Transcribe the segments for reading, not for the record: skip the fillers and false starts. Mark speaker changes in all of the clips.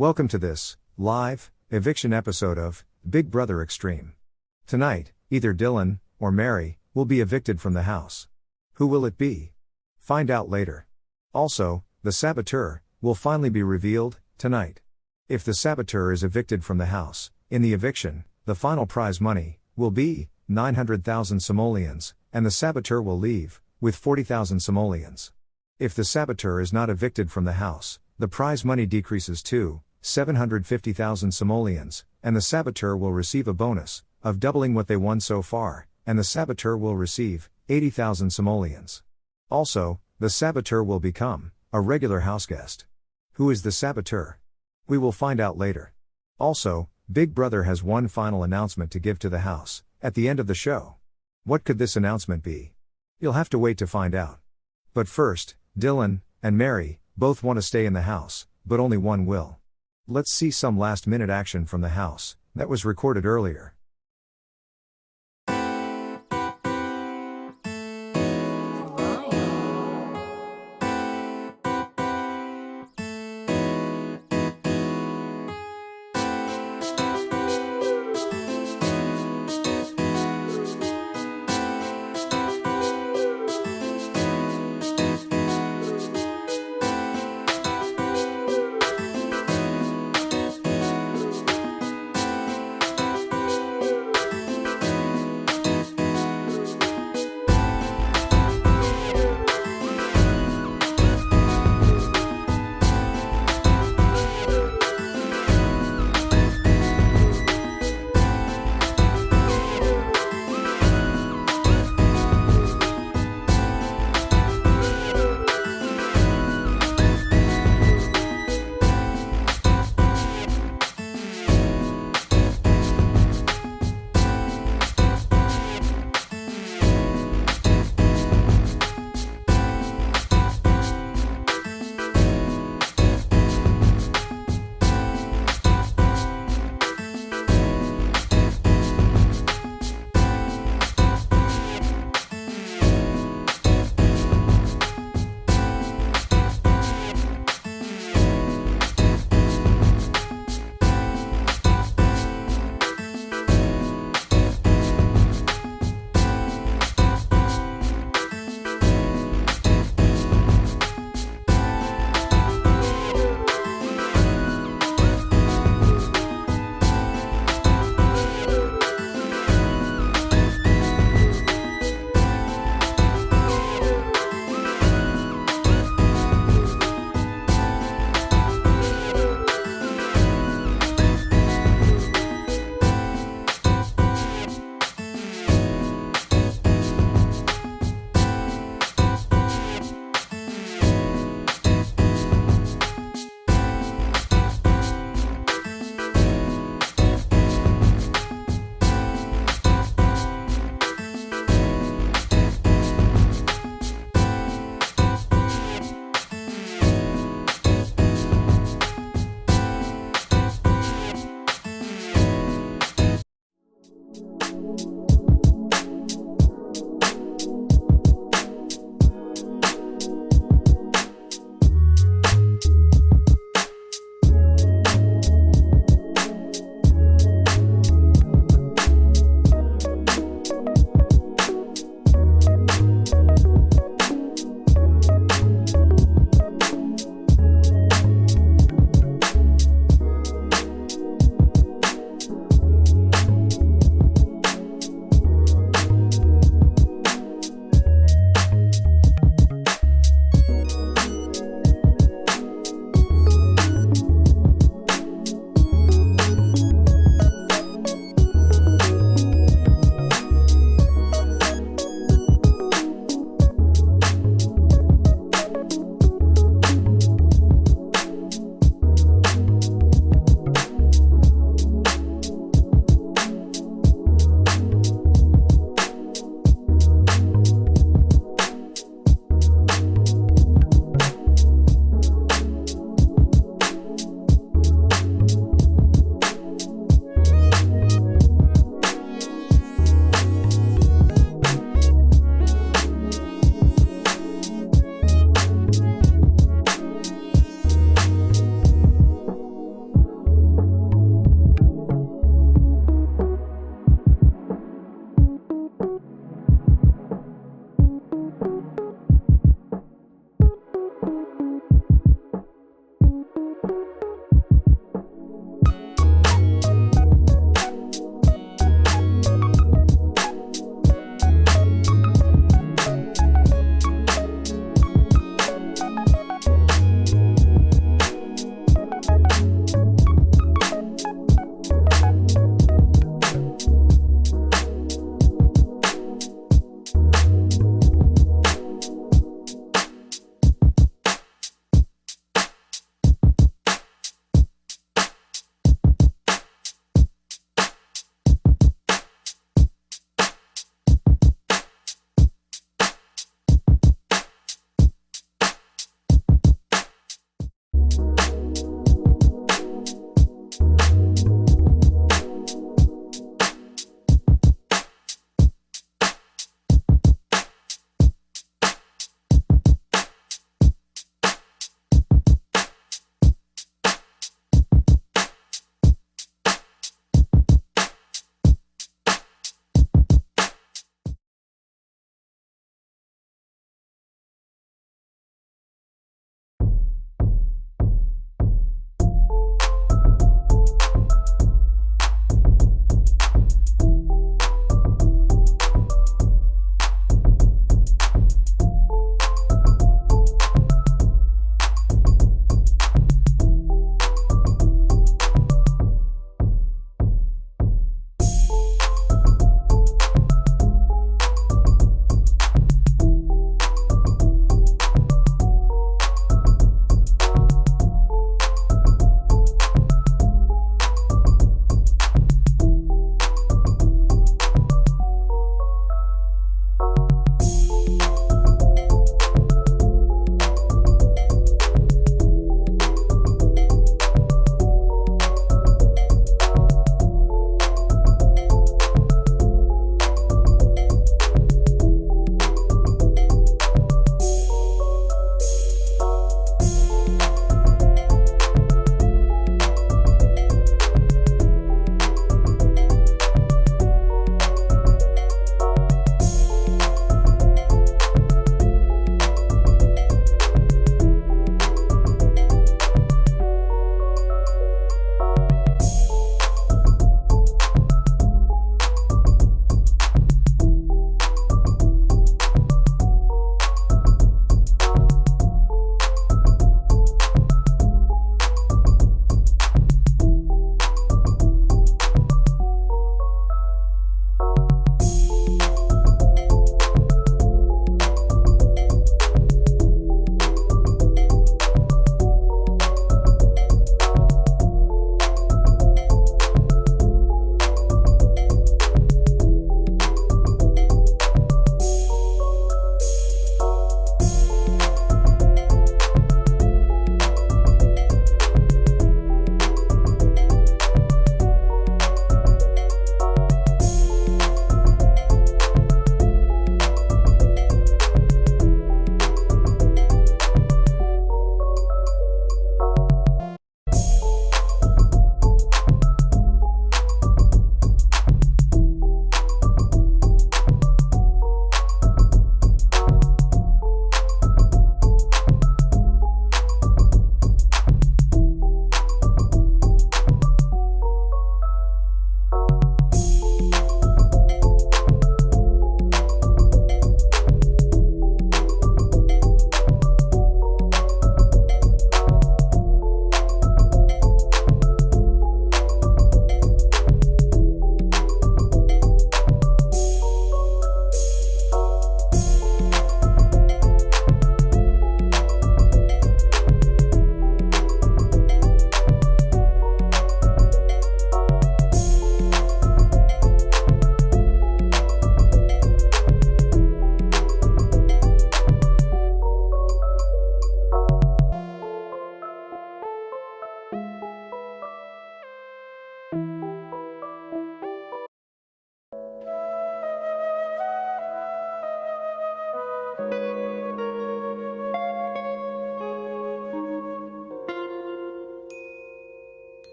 Speaker 1: Welcome to this, live, eviction episode of Big Brother Extreme. Tonight, either Dylan, or Mary, will be evicted from the house. Who will it be? Find out later. Also, the saboteur will finally be revealed tonight. If the saboteur is evicted from the house, in the eviction, the final prize money will be 900,000 simoleons, and the saboteur will leave with 40,000 simoleons. If the saboteur is not evicted from the house, the prize money decreases to 750,000 simoleons, and the saboteur will receive a bonus of doubling what they won so far, and the saboteur will receive 80,000 simoleons. Also, the saboteur will become a regular houseguest. Who is the saboteur? We will find out later. Also, Big Brother has one final announcement to give to the house at the end of the show. What could this announcement be? You'll have to wait to find out. But first, Dylan and Mary both want to stay in the house, but only one will. Let's see some last-minute action from the house that was recorded earlier.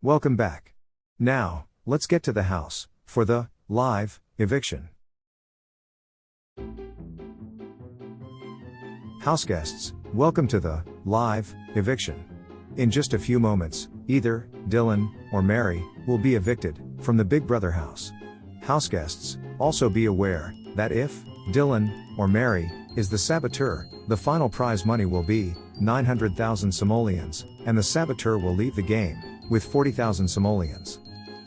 Speaker 1: Welcome back. Now, let's get to the house, for the live eviction. House guests, welcome to the live eviction. In just a few moments, either Dylan or Mary will be evicted from the Big Brother house. House guests, also be aware that if Dylan or Mary is the saboteur, the final prize money will be 900,000 simoleons, and the saboteur will leave the game with 40,000 simoleons.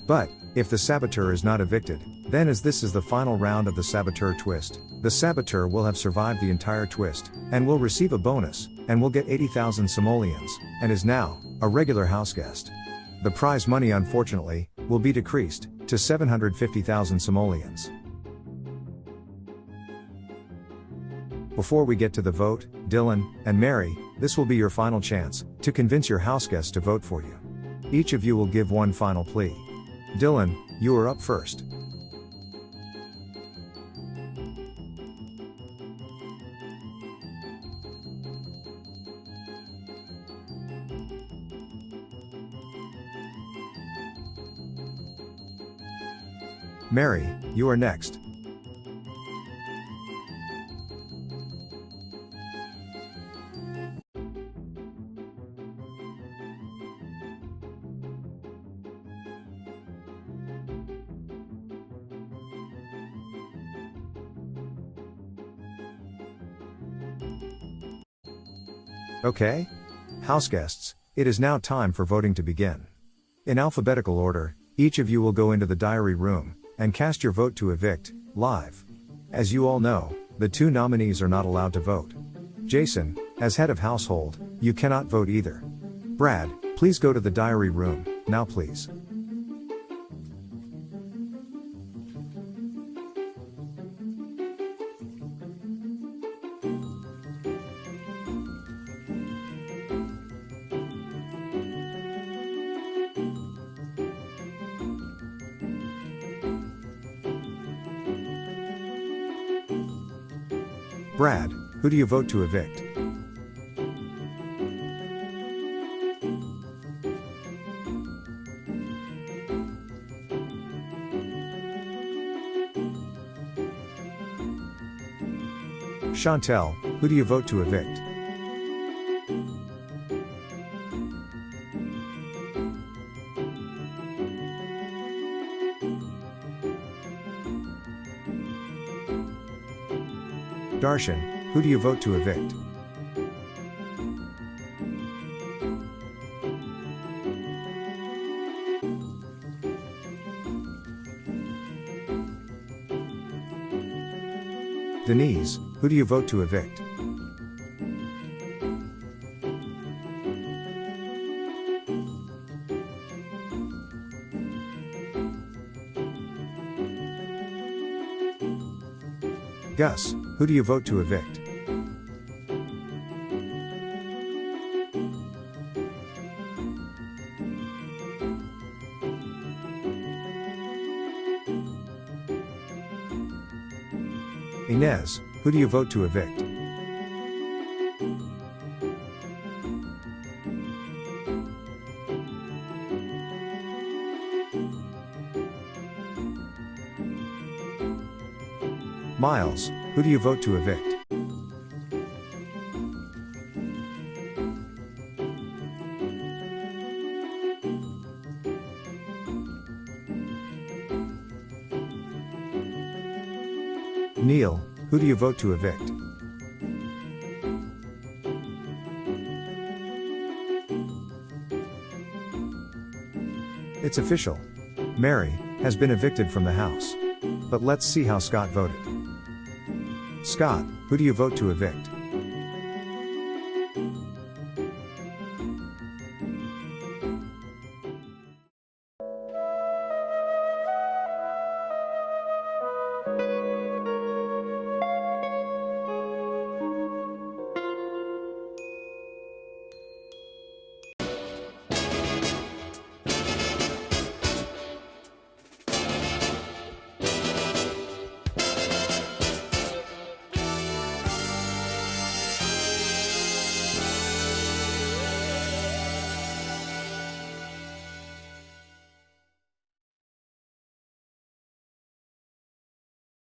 Speaker 1: But if the saboteur is not evicted, then as this is the final round of the saboteur twist, the saboteur will have survived the entire twist, and will receive a bonus, and will get 80,000 simoleons, and is now a regular house guest. The prize money unfortunately will be decreased to 750,000 simoleons. Before we get to the vote, Dylan and Mary, this will be your final chance to convince your house guests to vote for you. Each of you will give one final plea. Dylan, you are up first. Mary, you are next. Okay? House guests, it is now time for voting to begin. In alphabetical order, each of you will go into the diary room and cast your vote to evict live. As you all know, the two nominees are not allowed to vote. Jason, as head of household, you cannot vote either. Brad, please go to the diary room, now please. Brad, who do you vote to evict? Chantel, who do you vote to evict? Darshan, who do you vote to evict? Denise, who do you vote to evict? Gus, who do you vote to evict? Inez, who do you vote to evict? Miles, who do you vote to evict? Neil, who do you vote to evict? It's official. Mary has been evicted from the house. But let's see how Scott voted. Scott, who do you vote to evict?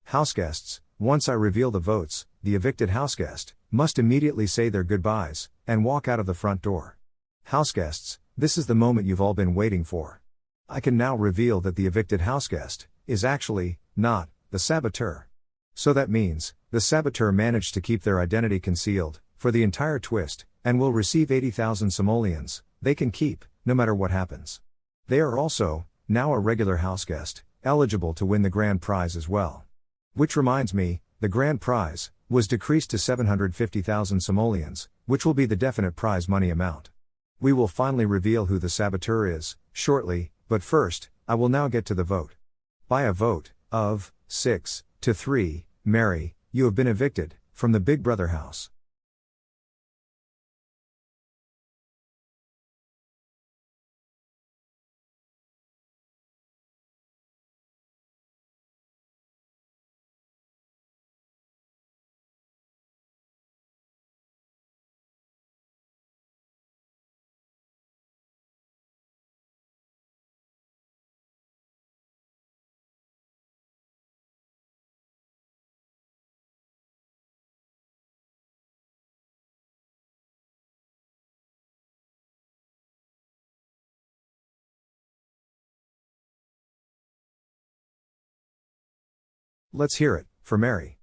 Speaker 1: Houseguests, once I reveal the votes, the evicted houseguest must immediately say their goodbyes and walk out of the front door. Houseguests, this is the moment you've all been waiting for. I can now reveal that the evicted houseguest is actually not the saboteur. So that means the saboteur managed to keep their identity concealed for the entire twist and will receive 80,000 simoleons they can keep no matter what happens. They are also now a regular houseguest, eligible to win the grand prize as well. Which reminds me, the grand prize was decreased to 750,000 simoleons, which will be the definite prize money amount. We will finally reveal who the saboteur is shortly, but first, I will now get to the vote. By a vote of 6-3, Mary, you have been evicted from the Big Brother house. Let's hear it for Mary.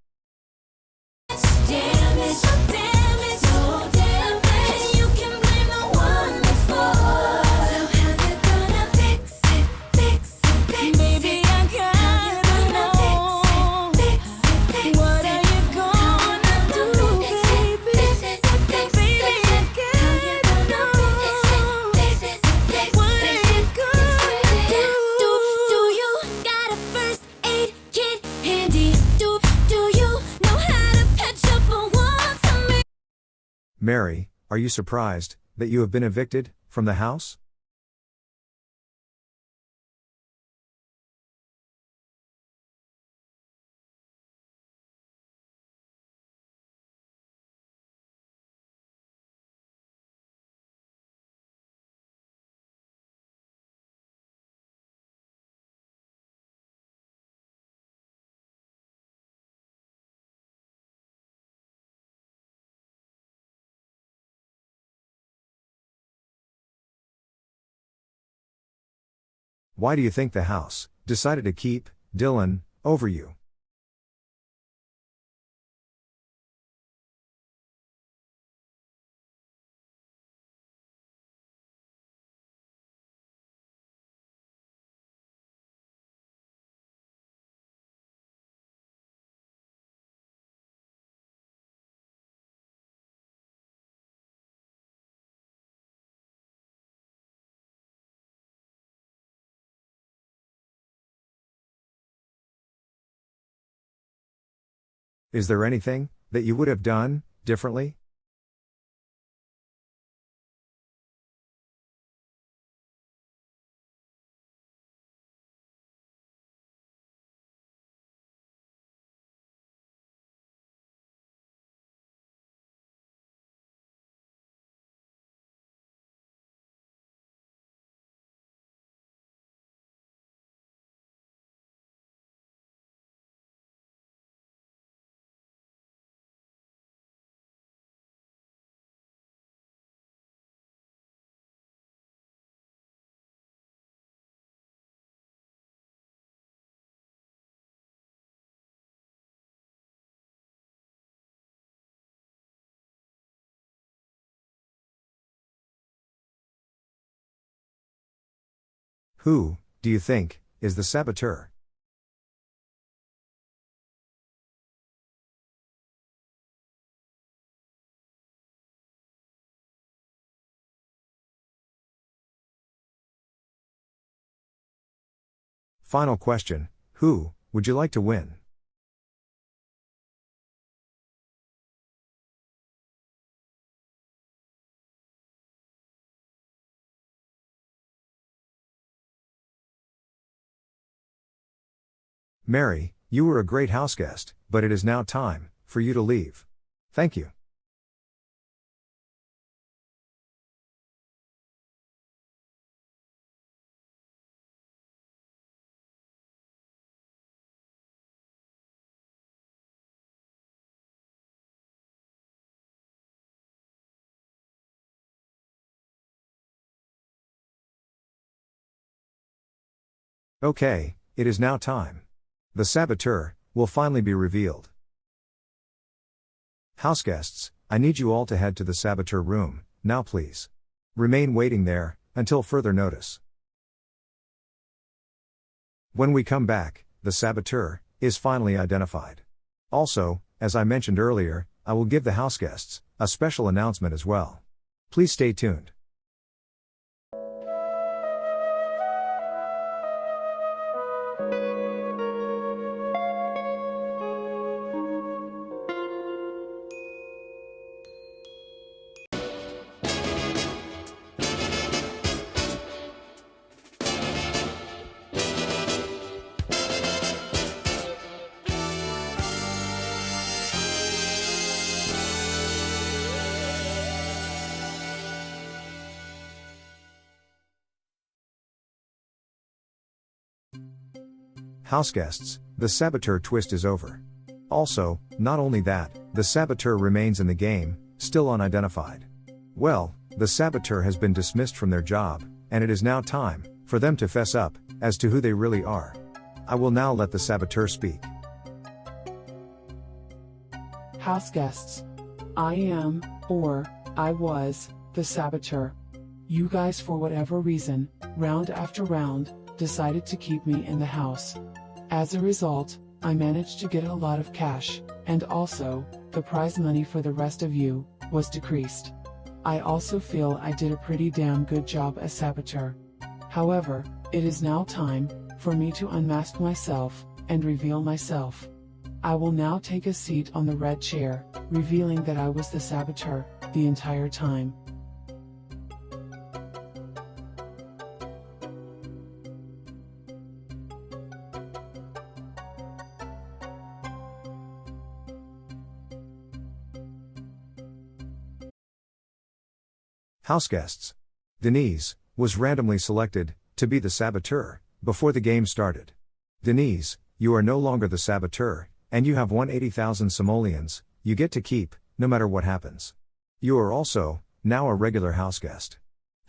Speaker 1: Mary, are you surprised that you have been evicted from the house? Why do you think the house decided to keep Dylan over you? Is there anything that you would have done differently? Who, do you think, is the saboteur? Final question, who would you like to win? Mary, you were a great houseguest, but it is now time for you to leave. Thank you. Okay, it is now time. The saboteur will finally be revealed. Houseguests, I need you all to head to the saboteur room, now please. Remain waiting there, until further notice. When we come back, the saboteur is finally identified. Also, as I mentioned earlier, I will give the houseguests a special announcement as well. Please stay tuned. Houseguests, the saboteur twist is over. Also, not only that, the saboteur remains in the game, still unidentified. Well, the saboteur has been dismissed from their job, and it is now time for them to fess up as to who they really are. I will now let the saboteur speak.
Speaker 2: Houseguests. I am, or I was, the saboteur. You guys, for whatever reason, round after round, decided to keep me in the house. As a result, I managed to get a lot of cash, and also, the prize money for the rest of you was decreased. I also feel I did a pretty damn good job as saboteur. However, it is now time for me to unmask myself and reveal myself. I will now take a seat on the red chair, revealing that I was the saboteur the entire time.
Speaker 1: Houseguests. Denise was randomly selected to be the saboteur before the game started. Denise, you are no longer the saboteur, and you have 180,000 simoleons you get to keep, no matter what happens. You are also now a regular houseguest.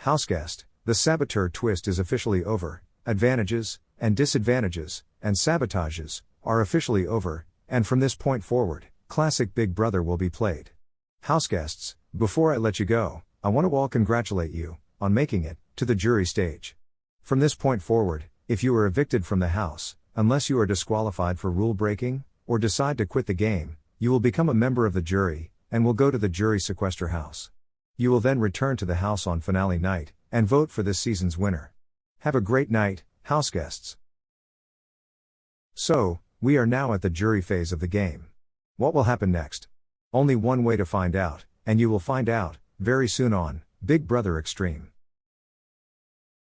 Speaker 1: Houseguest, the saboteur twist is officially over. Advantages and disadvantages and sabotages are officially over, and from this point forward, classic Big Brother will be played. Houseguests, before I let you go, I want to all congratulate you on making it to the jury stage. From this point forward, if you are evicted from the house, unless you are disqualified for rule breaking, or decide to quit the game, you will become a member of the jury, and will go to the jury sequester house. You will then return to the house on finale night, and vote for this season's winner. Have a great night, houseguests. So, we are now at the jury phase of the game. What will happen next? Only one way to find out, and you will find out very soon on Big Brother Extreme.